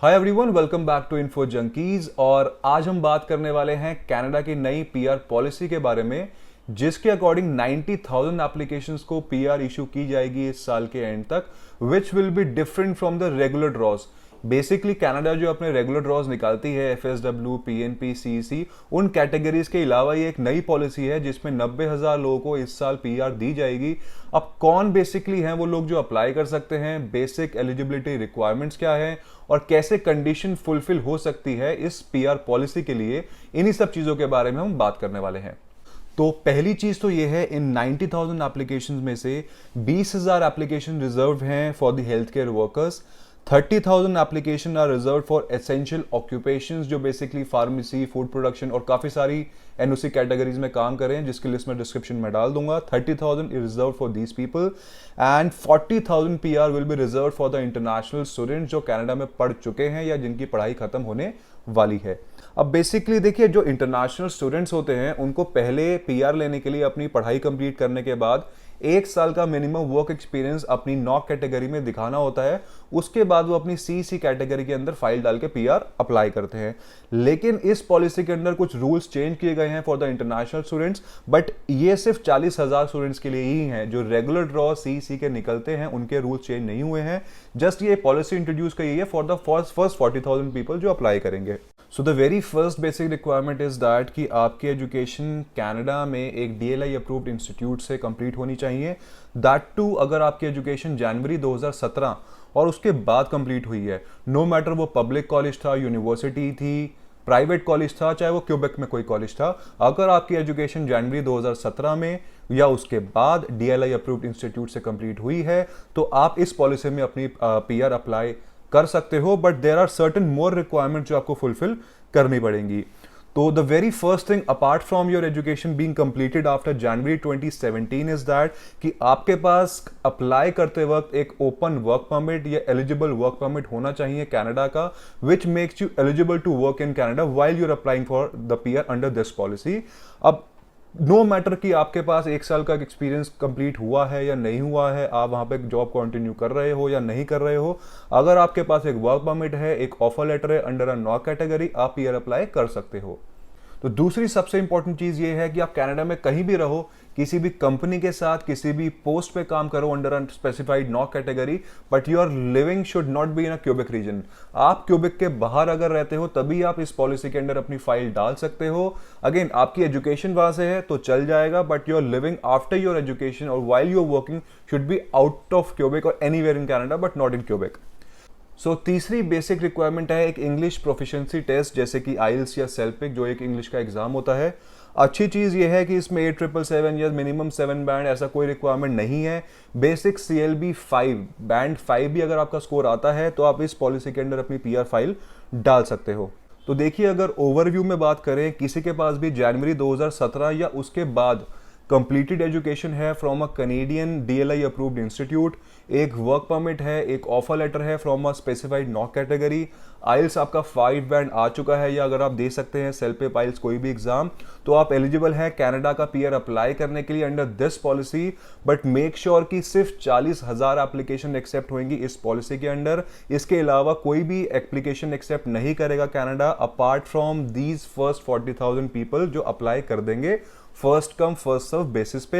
Hi everyone, welcome back to info junkies. और आज हम बात करने वाले हैं कनाडा की नई पीआर पॉलिसी के बारे में, जिसके अकॉर्डिंग 90,000 एप्लीकेशंस को पीआर इशू की जाएगी इस साल के एंड तक, which will be different from the regular draws. Basically Canada जो अपने रेगुलर ड्रॉज निकालती है, एफएसडब्ल्यू, पीएनपी, सीईसी, उन कैटेगरीज के अलावा ये एक नई पॉलिसी है जिसमें 90,000 लोगों को इस साल पीआर दी जाएगी। अब कौन बेसिकली हैं वो लोग जो अप्लाई कर सकते हैं, बेसिक एलिजिबिलिटी रिक्वायरमेंट्स क्या है और कैसे कंडीशन फुलफिल हो सकती है इस पीआर पॉलिसी के लिए, इन्हीं सब चीजों के बारे में हम बात करने वाले हैं। तो पहली चीज तो ये है, इन 90,000 एप्लीकेशंस में से 20,000 एप्लीकेशन रिजर्व हैं for the health care workers. 30,000 application are reserve for essential occupations, जो बेसिकली फार्मेसी, फूड प्रोडक्शन और काफी सारी एनओसी कैटेगरीज में काम करें, जिसकी लिस्ट मैं डिस्क्रिप्शन में डाल दूंगा। 30,000 is reserve for these people and 40,000 PR will be reserve for the international students जो कनाडा में पढ़ चुके हैं या जिनकी पढ़ाई खत्म होने वाली है। अब बेसिकली देखिए, जो इंटरनेशनल स्टूडेंट्स होते हैं उनको पहले पीआर लेने के लिए अपनी पढ़ाई कंप्लीट करने के बाद 1 साल का मिनिमम वर्क एक्सपीरियंस अपनी नॉक कैटेगरी में दिखाना होता है। उसके बाद वो अपनी सीसी कैटेगरी के अंदर फाइल डाल के पीआर अप्लाई करते हैं। लेकिन इस पॉलिसी के अंदर कुछ रूल्स चेंज किए गए हैं for the international students, but ये सिर्फ 40,000 स्टूडेंट्स के लिए ही हैं। जो रेगुलर ड्रॉ सीसी के निकलते हैं उनके रूल्स चेंज नहीं हुए हैं। जस्ट ये पॉलिसी इंट्रोड्यूस की है फॉर द फर्स्ट 40,000 पीपल जो अप्लाई करेंगे। So the very first basic requirement is that कि आपकी एजुकेशन कनाडा में एक डीएलआई अप्रूव्ड इंस्टीट्यूट से कंप्लीट होनी चाहिए। दैट टू अगर आपकी एजुकेशन जनवरी 2017 और उसके बाद कंप्लीट हुई है, नो मैटर वो पब्लिक कॉलेज था, यूनिवर्सिटी थी, प्राइवेट कॉलेज था, चाहे वो क्यूबेक में कोई कॉलेज था, अगर आपकी एजुकेशन जनवरी 2017 में या उसके बाद डीएलआई अप्रूव्ड इंस्टीट्यूट से कंप्लीट हुई है तो आप इस पॉलिसी में अपनी पीआर अप्लाई कर सकते हो। But there are certain more requirement जो आपको फुलफिल करनी पड़ेंगी। तो the very first thing apart from your education being completed after January 2017 is that कि आपके पास अप्लाई करते वक्त एक ओपन वर्क परमिट या एलिजिबल वर्क परमिट होना चाहिए कनाडा का, which makes you eligible to work in Canada while you are applying for the PR under this policy. अब नो मैटर कि आपके पास 1 साल का एक्सपीरियंस कंप्लीट हुआ है या नहीं हुआ है, आप वहां पे जॉब कंटिन्यू कर रहे हो या नहीं कर रहे हो, अगर आपके पास एक वर्क परमिट है, एक ऑफर लेटर है अंडर अ नॉक कैटेगरी, आप पीआर अप्लाई कर सकते हो। तो दूसरी सबसे इंपॉर्टेंट चीज ये है कि आप कनाडा में कहीं भी रहो, किसी भी कंपनी के साथ किसी भी पोस्ट पे काम करो under a specified NOC category, but your living should not be in a Quebec region. आप क्यूबिक के बाहर अगर रहते हो तभी आप इस पॉलिसी के अंडर अपनी फाइल डाल सकते हो। अगेन, आपकी एजुकेशन वहां से है तो चल जाएगा, but your living after your education और while you are working should be out of Quebec और anywhere in Canada but not in Quebec. So तीसरी बेसिक रिक्वायरमेंट है एक इंग्लिश प्रोफिशिएंसी टेस्ट, जैसे कि आइल्स या सेल्पिक, जो एक इंग्लिश का एग्जाम होता है। अच्छी चीज ये है कि इसमें 8,777 या मिनिमम 7 बैंड ऐसा कोई रिक्वायरमेंट नहीं है। बेसिक CLB 5 बैंड 5 भी अगर आपका स्कोर आता है तो आप इस पॉलिसी के अंदर अपनी पीआर फाइल डाल सकते हो। तो देखिए, अगर ओवरव्यू में बात करें, किसी के पास भी जनवरी 2017 या उसके बाद कंप्लीटेड एजुकेशन है from a Canadian DLI approved institute, एक वर्क परमिट है, एक ऑफर लेटर है from a specified NOC category, IELTS आपका 5 बैंड आ चुका है या अगर आप दे सकते हैं सेल्फ आइल्स कोई भी एग्जाम, तो आप एलिजिबल हैं कनाडा का पीआर अप्लाई करने के लिए under this policy. But make sure कि सिर्फ 40,000 एप्लीकेशन एक्सेप्ट होंगी इस पॉलिसी के अंडर। इसके अलावा कोई भी एप्लीकेशन एक्सेप्ट नहीं करेगा Canada apart from these first 40,000 people जो अप्लाई कर देंगे first come first serve basis पे।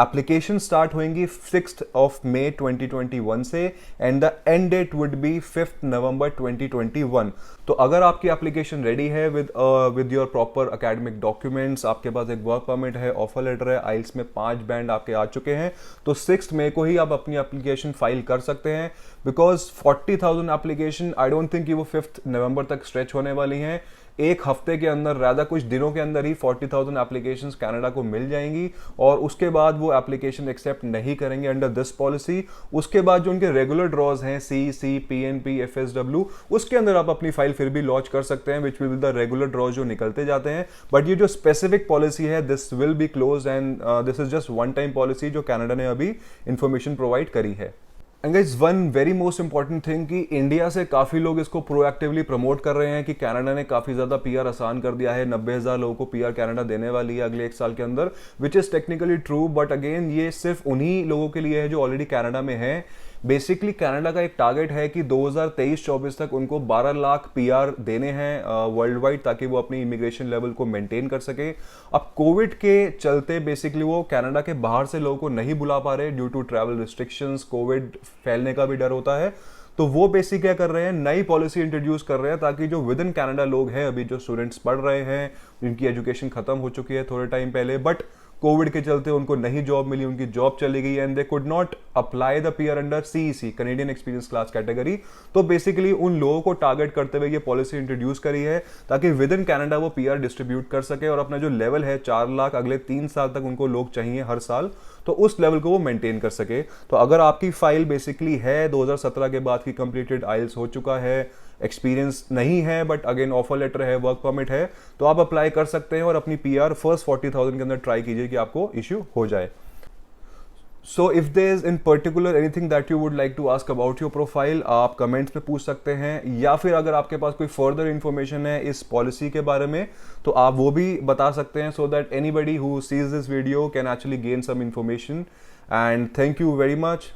एप्लीकेशन स्टार्ट होंगी 6 मई 2021 से and the end date would be 5 November 2021। तो अगर आपकी एप्लीकेशन रेडी है with your proper academic documents, आपके पास एक वर्क परमिट है, ऑफर लेटर है, आइल्स में 5 बैंड आपके आ चुके हैं, तो 6 मई को ही आप अपनी एप्लीकेशन फाइल कर सकते हैं। Because 40,000 application I don't think कि वो 5 नवंबर तक स्ट्रेच होने वाली हैं। एक हफ्ते के अंदर, ज्यादा कुछ दिनों के अंदर ही 40,000 एप्लीकेशंस कनाडा को मिल जाएंगी और उसके बाद वो एप्लीकेशन एक्सेप्ट नहीं करेंगे अंडर दिस पॉलिसी। उसके बाद जो उनके रेगुलर ड्रॉज हैं, सीईसी, पीएनपी, एफएसडब्ल्यू, उसके अंदर आप अपनी फाइल फिर भी लॉन्च कर सकते हैं, which will be the regular draws जो निकलते जाते हैं। बट ये जो स्पेसिफिक पॉलिसी है, this will be close and this is just one time policy जो कनाडा ने अभी इंफॉर्मेशन प्रोवाइड करी है। And guys, one very most important thing कि इंडिया से काफी लोग इसको प्रोएक्टिवली प्रमोट कर रहे हैं कि कनाडा ने काफी ज्यादा पीआर आसान कर दिया है, 90,000 लोगों को पीआर कनाडा देने वाली है अगले 1 साल के अंदर, which is technically true. But again, ये सिर्फ उन्हीं लोगों के लिए है जो ऑलरेडी कनाडा में है। बेसिकली कनाडा का एक टारगेट है कि 2023-24 तक उनको 12 लाख पीआर देने हैं वर्ल्ड वाइड, ताकि वो अपनी इमिग्रेशन लेवल को मेंटेन कर सके। अब कोविड के चलते बेसिकली वो कनाडा के बाहर से लोगों को नहीं बुला पा रहे due to travel restrictions, covid फैलने का भी डर होता है। तो वो बेसिक क्या कर रहे हैं, नई पॉलिसी इंट्रोड्यूस कर रहे हैं ताकि जो विद इन कनाडा लोग हैं, अभी जो स्टूडेंट्स पढ़ रहे हैं, जिनकी एजुकेशन खत्म हो चुकी है थोड़े टाइम पहले, बट कोविड के चलते उनको नहीं जॉब मिली, उनकी जॉब चली गई and they could not apply the PR under CEC, Canadian experience class category. तो बेसिकली उन लोगों को टारगेट करते हुए ये पॉलिसी इंट्रोड्यूस करी है ताकि विद इन कनाडा वो पीआर डिस्ट्रीब्यूट कर सके और अपना जो लेवल है 4 लाख अगले 3 साल तक उनको लोग चाहिए हर साल, तो उस लेवल को वो मेंटेन कर सके। तो अगर आपकी फाइल बेसिकली है 2017 के बाद की कंप्लीटेड, आइल्स हो चुका है, एक्सपीरियंस नहीं है बट अगेन ऑफर लेटर है, वर्क परमिट है, तो आप अप्लाई कर सकते हैं और अपनी पीआर फर्स्ट 40,000 के अंदर ट्राई कीजिए कि आपको इश्यू हो जाए। So if there is in particular anything that you would like to ask about your profile, आप कमेंट्स में पूछ सकते हैं, या फिर अगर आपके पास कोई फर्दर इंफॉर्मेशन है इस पॉलिसी के बारे में तो आप वो भी बता सकते हैं, so that anybody who sees this video can actually gain some information. And thank you very much.